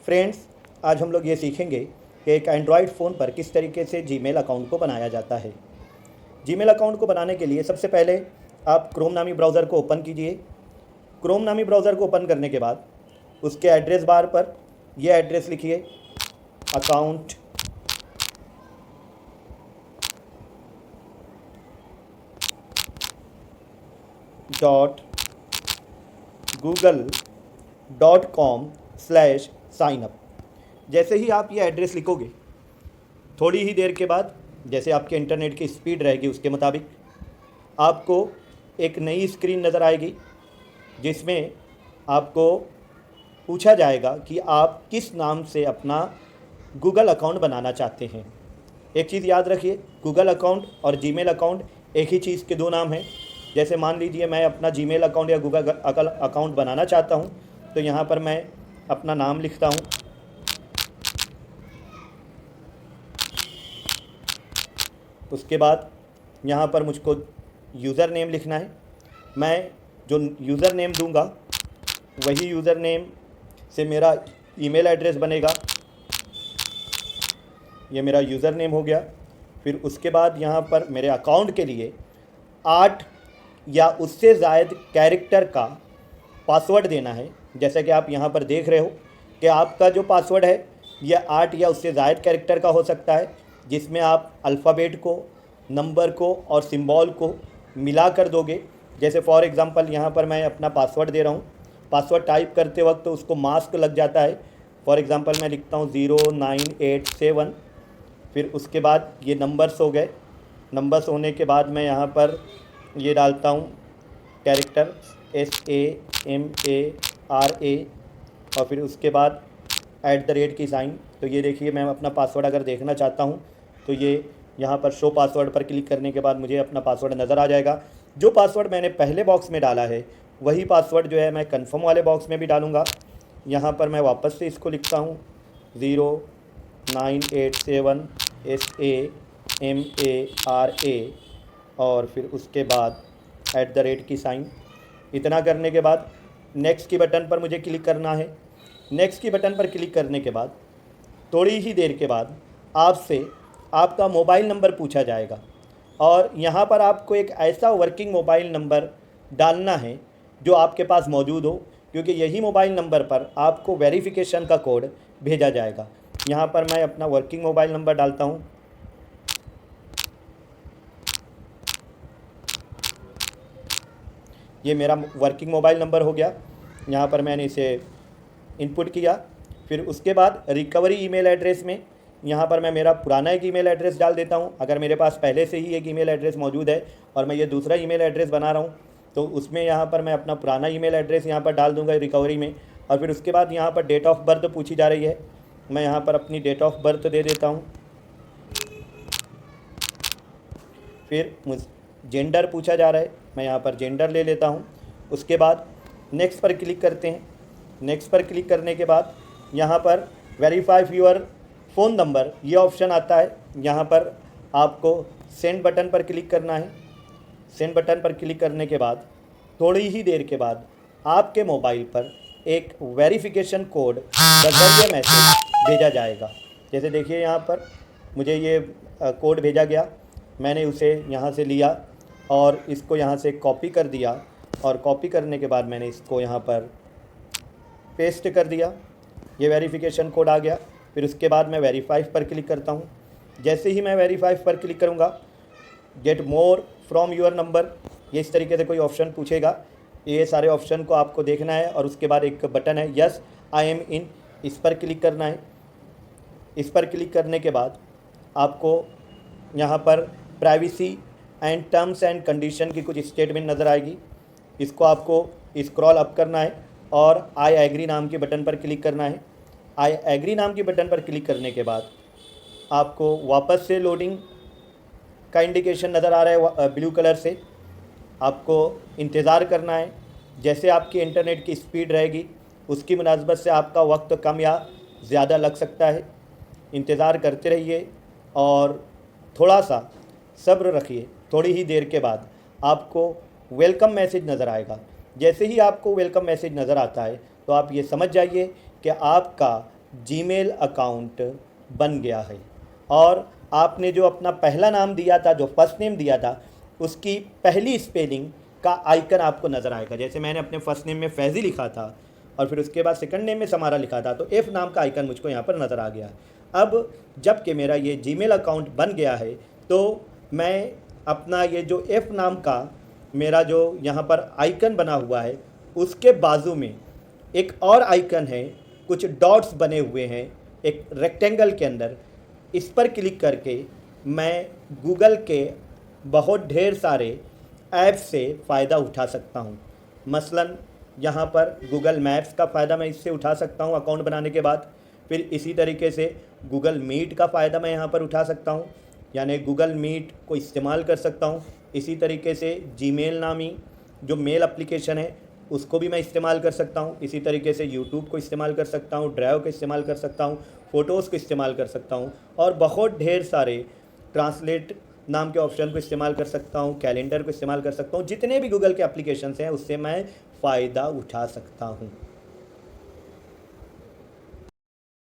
Friends, आज हम लोग ये सीखेंगे कि एक एंड्रॉयड फ़ोन पर किस तरीके से जीमेल अकाउंट को बनाया जाता है। जीमेल अकाउंट को बनाने के लिए सबसे पहले आप क्रोम नामी ब्राउज़र को ओपन कीजिए। क्रोम नामी ब्राउज़र को ओपन करने के बाद उसके एड्रेस बार पर यह एड्रेस लिखिए, अकाउंट .google.com/signup। जैसे ही आप ये एड्रेस लिखोगे, थोड़ी ही देर के बाद जैसे आपके इंटरनेट की स्पीड रहेगी उसके मुताबिक आपको एक नई स्क्रीन नज़र आएगी, जिसमें आपको पूछा जाएगा कि आप किस नाम से अपना गूगल अकाउंट बनाना चाहते हैं। एक चीज़ याद रखिए, गूगल अकाउंट और जीमेल अकाउंट एक ही चीज़ के दो नाम हैं। जैसे मान लीजिए मैं अपना जीमेल अकाउंट या गूगल अकाउंट बनाना चाहता हूं, तो यहाँ पर मैं अपना नाम लिखता हूं। उसके बाद यहाँ पर मुझको यूज़र नेम लिखना है। मैं जो यूज़र नेम दूंगा वही यूज़र नेम से मेरा ईमेल एड्रेस बनेगा। ये मेरा यूज़र नेम हो गया। फिर उसके बाद यहाँ पर मेरे अकाउंट के लिए 8 या उससे ज़ायद कैरेक्टर का पासवर्ड देना है। जैसे कि आप यहाँ पर देख रहे हो कि आपका जो पासवर्ड है यह 8 या उससे ज़ायद कैरेक्टर का हो सकता है, जिसमें आप अल्फ़ाबेट को, नंबर को और सिंबल को मिला कर दोगे। जैसे फॉर एग्ज़ाम्पल यहाँ पर मैं अपना पासवर्ड दे रहा हूँ। पासवर्ड टाइप करते वक्त तो उसको मास्क लग जाता है। फॉर एग्ज़ाम्पल मैं लिखता हूँ 0987। फिर उसके बाद ये नंबर्स हो गए। नंबर्स होने के बाद मैं यहाँ पर ये डालता हूँ कैरेक्टर SAMARA और फिर उसके बाद @ की साइन। तो ये देखिए, मैं अपना पासवर्ड अगर देखना चाहता हूँ तो ये यहाँ पर शो पासवर्ड पर क्लिक करने के बाद मुझे अपना पासवर्ड नज़र आ जाएगा। जो पासवर्ड मैंने पहले बॉक्स में डाला है वही पासवर्ड जो है मैं कन्फर्म वाले बॉक्स में भी डालूँगा। यहाँ पर मैं वापस से इसको लिखता हूँ 0987 SAMARA और फिर उसके बाद @ की साइन। इतना करने के बाद नेक्स्ट की बटन पर मुझे क्लिक करना है। नेक्स्ट की बटन पर क्लिक करने के बाद थोड़ी ही देर के बाद आपसे आपका मोबाइल नंबर पूछा जाएगा और यहाँ पर आपको एक ऐसा वर्किंग मोबाइल नंबर डालना है जो आपके पास मौजूद हो, क्योंकि यही मोबाइल नंबर पर आपको वेरिफिकेशन का कोड भेजा जाएगा। यहाँ पर मैं अपना वर्किंग मोबाइल नंबर डालता हूँ। ये मेरा वर्किंग मोबाइल नंबर हो गया। यहाँ पर मैंने इसे इनपुट किया। फिर उसके बाद रिकवरी ईमेल एड्रेस में यहाँ पर मैं मेरा पुराना एक ईमेल एड्रेस डाल देता हूँ। अगर मेरे पास पहले से ही एक ईमेल एड्रेस मौजूद है और मैं ये दूसरा ईमेल एड्रेस बना रहा हूँ, तो उसमें यहाँ पर मैं अपना पुराना ईमेल एड्रेस यहाँ पर डाल दूँगा रिकवरी में। और फिर उसके बाद यहाँ पर डेट ऑफ बर्थ पूछी जा रही है। मैं यहाँ पर अपनी डेट ऑफ बर्थ दे देता हूँ। फिर जेंडर पूछा जा रहा है, मैं यहाँ पर जेंडर ले लेता हूँ। उसके बाद नेक्स्ट पर क्लिक करते हैं। नेक्स्ट पर क्लिक करने के बाद यहाँ पर वेरीफाई योर फ़ोन नंबर ये ऑप्शन आता है। यहाँ पर आपको सेंड बटन पर क्लिक करना है। सेंड बटन पर क्लिक करने के बाद थोड़ी ही देर के बाद आपके मोबाइल पर एक वेरिफिकेशन कोड बजरिए मैसेज भेजा जाएगा। जैसे देखिए, यहाँ पर मुझे ये कोड भेजा गया। मैंने उसे यहाँ से लिया और इसको यहाँ से कॉपी कर दिया और कॉपी करने के बाद मैंने इसको यहाँ पर पेस्ट कर दिया। ये वेरिफिकेशन कोड आ गया। फिर उसके बाद मैं वेरीफाई पर क्लिक करता हूँ। जैसे ही मैं वेरीफाई पर क्लिक करूँगा, get more from your number, ये इस तरीके से कोई ऑप्शन पूछेगा। ये सारे ऑप्शन को आपको देखना है और उसके बाद एक बटन है यस आई एम इन, इस पर क्लिक करना है। इस पर क्लिक करने के बाद आपको यहाँ पर privacy and terms and condition की कुछ स्टेटमेंट नज़र आएगी। इसको आपको स्क्रॉल अप करना है और आई एग्री नाम के बटन पर क्लिक करना है। आई एग्री नाम के बटन पर क्लिक करने के बाद आपको वापस से लोडिंग का इंडिकेशन नज़र आ रहा है ब्लू कलर से। आपको इंतज़ार करना है। जैसे आपकी इंटरनेट की स्पीड रहेगी उसकी मुनासबत से आपका वक्त कम या ज़्यादा लग सकता है। इंतज़ार करते रहिए और थोड़ा सा सब्र रखिए। थोड़ी ही देर के बाद आपको वेलकम मैसेज नज़र आएगा। जैसे ही आपको वेलकम मैसेज नज़र आता है तो आप ये समझ जाइए कि आपका जीमेल अकाउंट बन गया है। और आपने जो अपना पहला नाम दिया था, जो फर्स्ट नेम दिया था, उसकी पहली स्पेलिंग का आइकन आपको नज़र आएगा। जैसे मैंने अपने फर्स्ट नेम में फैज़ी लिखा था और फिर उसके बाद सेकंड नेम में समारा लिखा था, तो एफ़ नाम का आइकन मुझको यहाँ पर नज़र आ गया। अब जब कि मेरा ये जीमेल अकाउंट बन गया है, तो मैं अपना ये जो एफ़ नाम का मेरा जो यहाँ पर आइकन बना हुआ है, उसके बाजू में एक और आइकन है, कुछ डॉट्स बने हुए हैं एक रेक्टेंगल के अंदर। इस पर क्लिक करके मैं गूगल के बहुत ढेर सारे ऐप से फ़ायदा उठा सकता हूँ। मसलन यहाँ पर गूगल मैप्स का फ़ायदा मैं इससे उठा सकता हूँ अकाउंट बनाने के बाद। फिर इसी तरीके से गूगल मीट का फ़ायदा मैं यहाँ पर उठा सकता हूँ, यानी गूगल मीट को इस्तेमाल कर सकता हूँ। इसी तरीके से जीमेल नामी जो मेल एप्लीकेशन है उसको भी मैं इस्तेमाल कर सकता हूँ। इसी तरीके से यूट्यूब को इस्तेमाल कर सकता हूँ, ड्राइव को इस्तेमाल कर सकता हूँ, फ़ोटोज़ को इस्तेमाल कर सकता हूँ, और बहुत ढेर सारे ट्रांसलेट नाम के ऑप्शन को इस्तेमाल कर सकता हूँ, कैलेंडर को इस्तेमाल कर सकता हूँ। जितने भी गूगल के एप्लीकेशंस हैं उससे मैं फ़ायदा उठा सकता हूँ।